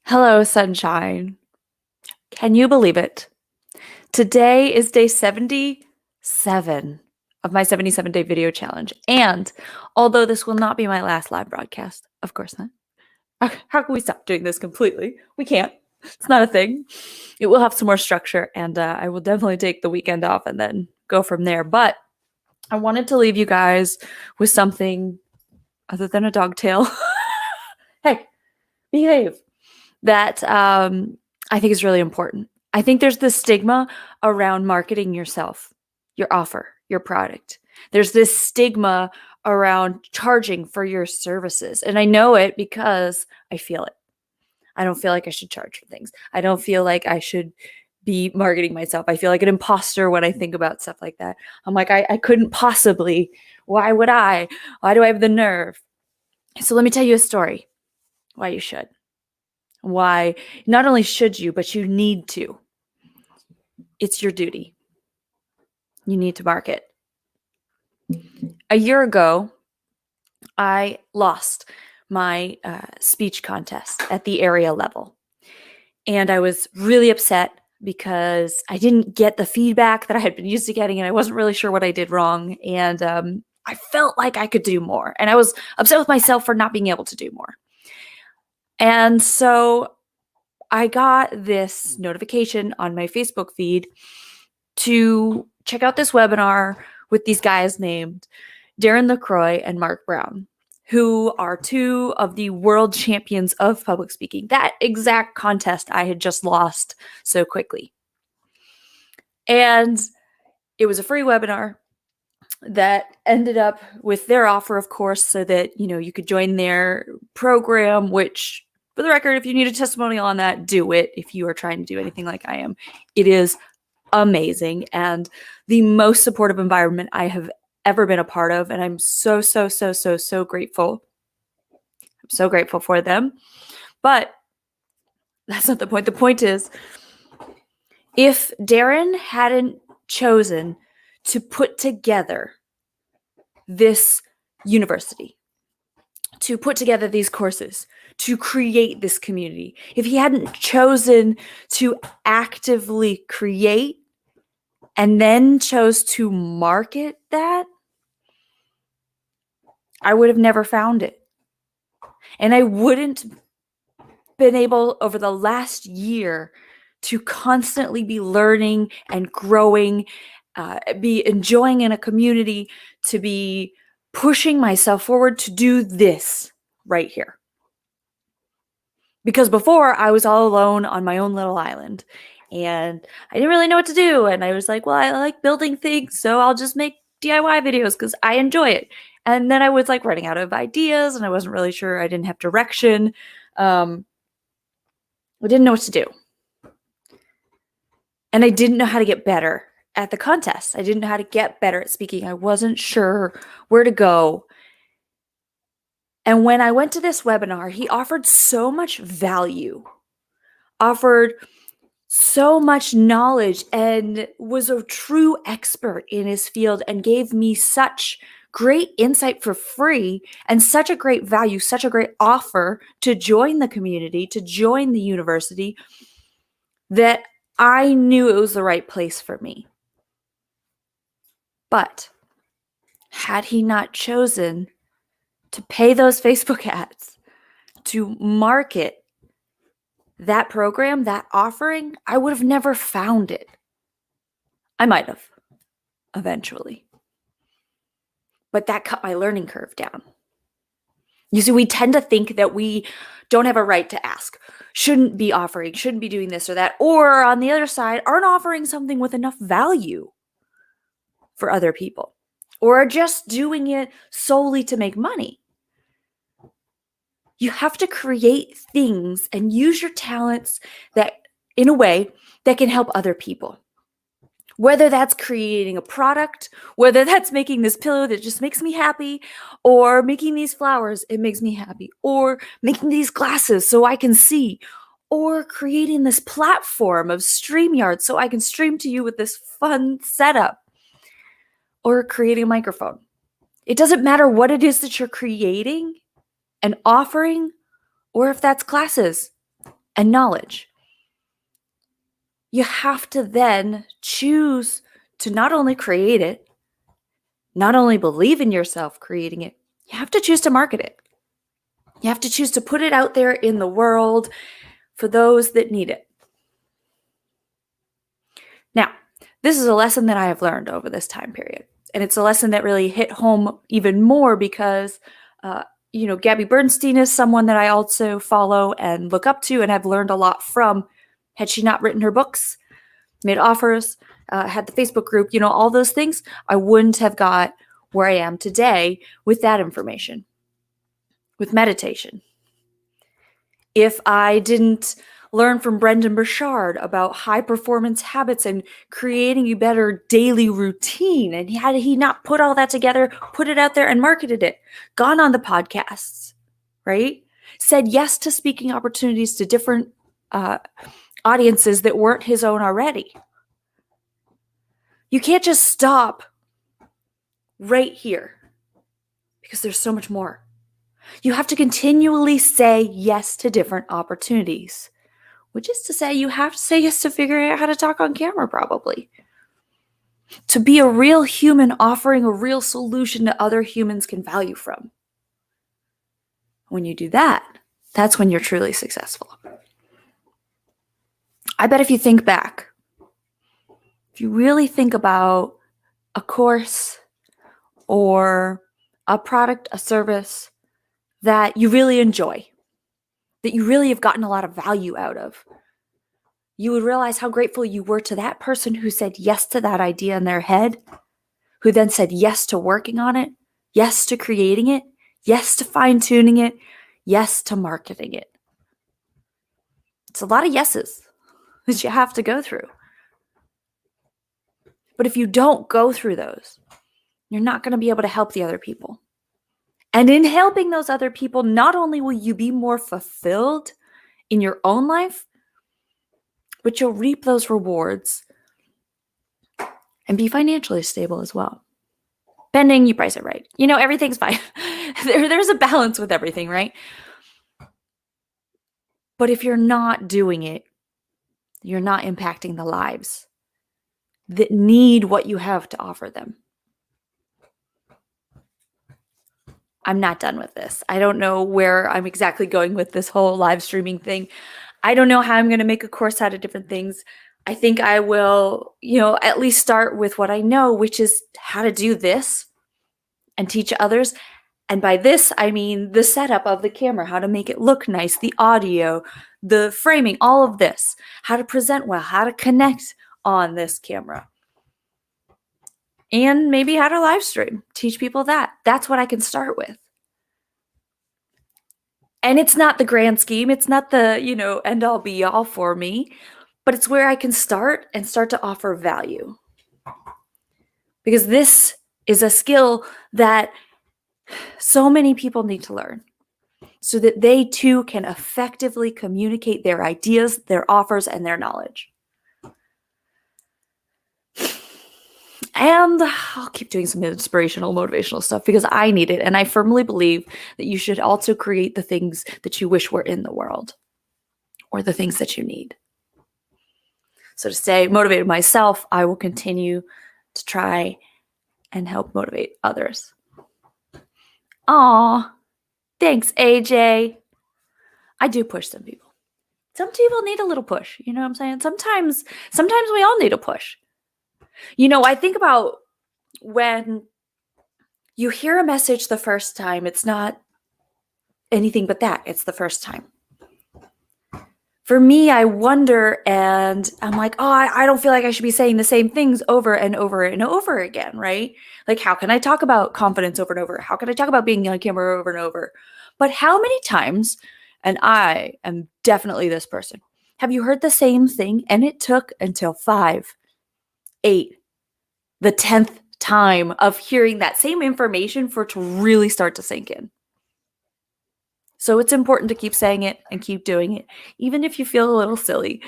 Hello, sunshine. Can you believe it? Today is day 77 of my 77-day video challenge. And although this will not be my last live broadcast, of course not. How can we stop doing this completely? We can't. It's not a thing. It will have some more structure, and I will definitely take the weekend off and then go from there. But I wanted to leave you guys with something other than a dog tail. Hey, behave. That I think is really important. I think there's this stigma around marketing yourself, your offer, your product. There's this stigma around charging for your services. And I know it because I feel it. I don't feel like I should charge for things. I don't feel like I should be marketing myself. I feel like an imposter when I think about stuff like that. I'm like, I couldn't possibly. Why would I? Why do I have the nerve? So let me tell you a story why you should. Why not only should you, but you need to. It's your duty. You need to market. A year ago, I lost my speech contest at the area level. And I was really upset because I didn't get the feedback that I had been used to getting, and I wasn't really sure what I did wrong. And I felt like I could do more. And I was upset with myself for not being able to do more. And so I got this notification on my Facebook feed to check out this webinar with these guys named Darren LaCroix and Mark Brown, who are two of the world champions of public speaking. That exact contest I had just lost so quickly. And it was a free webinar that ended up with their offer, of course, so that, you could join their program, which, for the record, if you need a testimonial on that, do it if you are trying to do anything like I am. It is amazing and the most supportive environment I have ever been a part of. And I'm so grateful. I'm so grateful for them. But that's not the point. The point is, if Darren hadn't chosen to put together this university, to put together these courses, to create this community, if he hadn't chosen to actively create and then chose to market that, I would have never found it. And I wouldn't been able over the last year to constantly be learning and growing, be enjoying in a community, to be pushing myself forward to do this right here. Because before I was all alone on my own little island and I didn't really know what to do. And I was like, well, I like building things, so I'll just make DIY videos because I enjoy it. And then I was like running out of ideas and I wasn't really sure. I didn't have direction. I didn't know what to do. And I didn't know how to get better at the contest. I didn't know how to get better at speaking. I wasn't sure where to go. And when I went to this webinar, he offered so much value, offered so much knowledge, and was a true expert in his field and gave me such great insight for free and such a great value, such a great offer to join the community, to join the university, that I knew it was the right place for me. But had he not chosen to pay those Facebook ads, to market that program, that offering, I would have never found it. I might have, eventually. But that cut my learning curve down. You see, we tend to think that we don't have a right to ask, shouldn't be offering, shouldn't be doing this or that, or on the other side, aren't offering something with enough value for other people, or are just doing it solely to make money. You have to create things and use your talents that, in a way, that can help other people. Whether that's creating a product, whether that's making this pillow that just makes me happy, or making these flowers, it makes me happy, or making these glasses so I can see, or creating this platform of StreamYard so I can stream to you with this fun setup, or creating a microphone. It doesn't matter what it is that you're creating and offering, or if that's classes. and knowledge. You have to then choose to not only create it, not only believe in yourself creating it, you have to choose to market it. You have to choose to put it out there in the world for those that need it. Now, this is a lesson that I have learned over this time period. And it's a lesson that really hit home even more because, Gabby Bernstein is someone that I also follow and look up to and have learned a lot from. Had she not written her books, made offers, had the Facebook group, all those things, I wouldn't have got where I am today with that information, with meditation. If I didn't learn from Brendan Burchard about high performance habits and creating a better daily routine, and had he not put all that together, put it out there and marketed it, gone on the podcasts, right? Said yes to speaking opportunities to different audiences that weren't his own already. You can't just stop right here because there's so much more. You have to continually say yes to different opportunities, which is to say you have to say yes to figuring out how to talk on camera, probably. To be a real human offering a real solution that other humans can value from. When you do that, that's when you're truly successful. I bet if you think back, if you really think about a course or a product, a service that you really enjoy, that you really have gotten a lot of value out of, you would realize how grateful you were to that person who said yes to that idea in their head, who then said yes to working on it, yes to creating it, yes to fine-tuning it, yes to marketing it. It's a lot of yeses that you have to go through. But if you don't go through those, you're not going to be able to help the other people. And in helping those other people, not only will you be more fulfilled in your own life, but you'll reap those rewards and be financially stable as well. Pending you price it right. Everything's fine. There's a balance with everything, right? But if you're not doing it, you're not impacting the lives that need what you have to offer them. I'm not done with this. I don't know where I'm exactly going with this whole live streaming thing. I don't know how I'm going to make a course out of different things. I think I will, at least start with what I know, which is how to do this and teach others. And by this, I mean the setup of the camera, how to make it look nice, the audio, the framing, all of this, how to present well, how to connect on this camera. And maybe how to live stream, teach people that. That's what I can start with. And it's not the grand scheme. It's not the, end all be all for me, but it's where I can start and start to offer value. Because this is a skill that so many people need to learn so that they too can effectively communicate their ideas, their offers, and their knowledge. And I'll keep doing some inspirational, motivational stuff because I need it. And I firmly believe that you should also create the things that you wish were in the world or the things that you need. So to stay motivated myself, I will continue to try and help motivate others. Aw, thanks, AJ. I do push some people. Some people need a little push. You know what I'm saying? Sometimes we all need a push. I think about when you hear a message the first time, it's not anything but that. It's the first time. For me, I wonder and I'm like, I don't feel like I should be saying the same things over and over and over again, right? Like, how can I talk about confidence over and over? How can I talk about being on camera over and over? But how many times, and I am definitely this person, have you heard the same thing and it took until 5, 8, the 10th time of hearing that same information for it to really start to sink in? So it's important to keep saying it and keep doing it, even if you feel a little silly.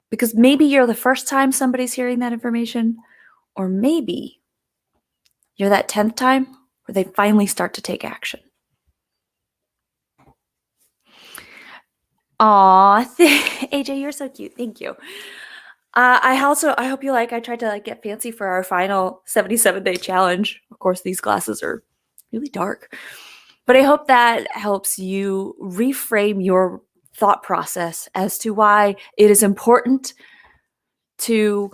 Because maybe you're the first time somebody's hearing that information, or maybe you're that 10th time where they finally start to take action. Aw, AJ, you're so cute. Thank you. I hope you like. I tried to like get fancy for our final 77-day challenge. Of course, these glasses are really dark, but I hope that helps you reframe your thought process as to why it is important to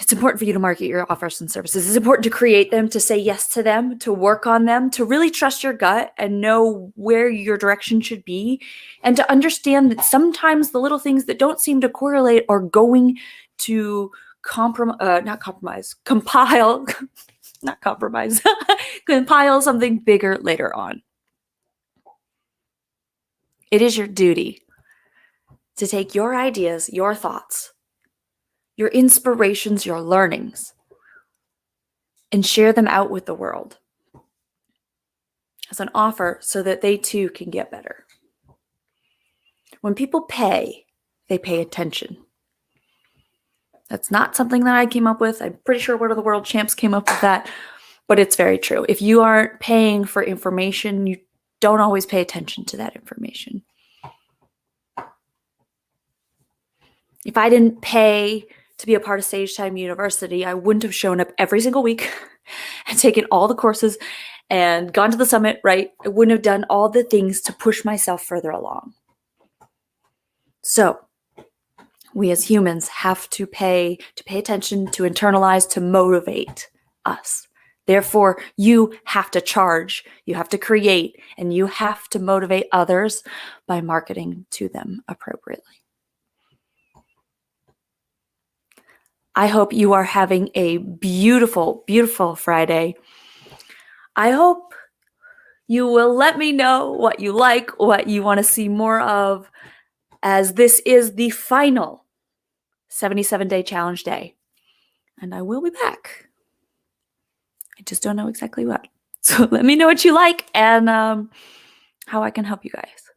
it's important for you to market your offers and services. It's important to create them, to say yes to them, to work on them, to really trust your gut and know where your direction should be, and to understand that sometimes the little things that don't seem to correlate are going to compile, not compromise, compile something bigger later on. It is your duty to take your ideas, your thoughts, your inspirations, your learnings, and share them out with the world as an offer so that they too can get better. When people pay, they pay attention. That's not something that I came up with. I'm pretty sure Word of the World Champs came up with that, but it's very true. If you aren't paying for information, you don't always pay attention to that information. If I didn't pay to be a part of Sage Time University, I wouldn't have shown up every single week and taken all the courses and gone to the summit, right? I wouldn't have done all the things to push myself further along. So we as humans have to pay attention, to internalize, to motivate us. Therefore, you have to charge, you have to create, and you have to motivate others by marketing to them appropriately. I hope you are having a beautiful, beautiful Friday. I hope you will let me know what you like, what you want to see more of, as this is the final 77-day challenge day. And I will be back. I just don't know exactly what. So let me know what you like and how I can help you guys.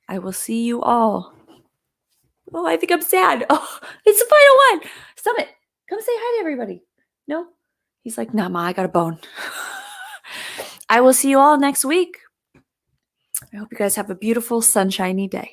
I will see you all. Oh, I think I'm sad. Oh, it's the final one. Summit, come say hi to everybody. No? He's like, nah, Ma, I got a bone. I will see you all next week. I hope you guys have a beautiful, sunshiny day.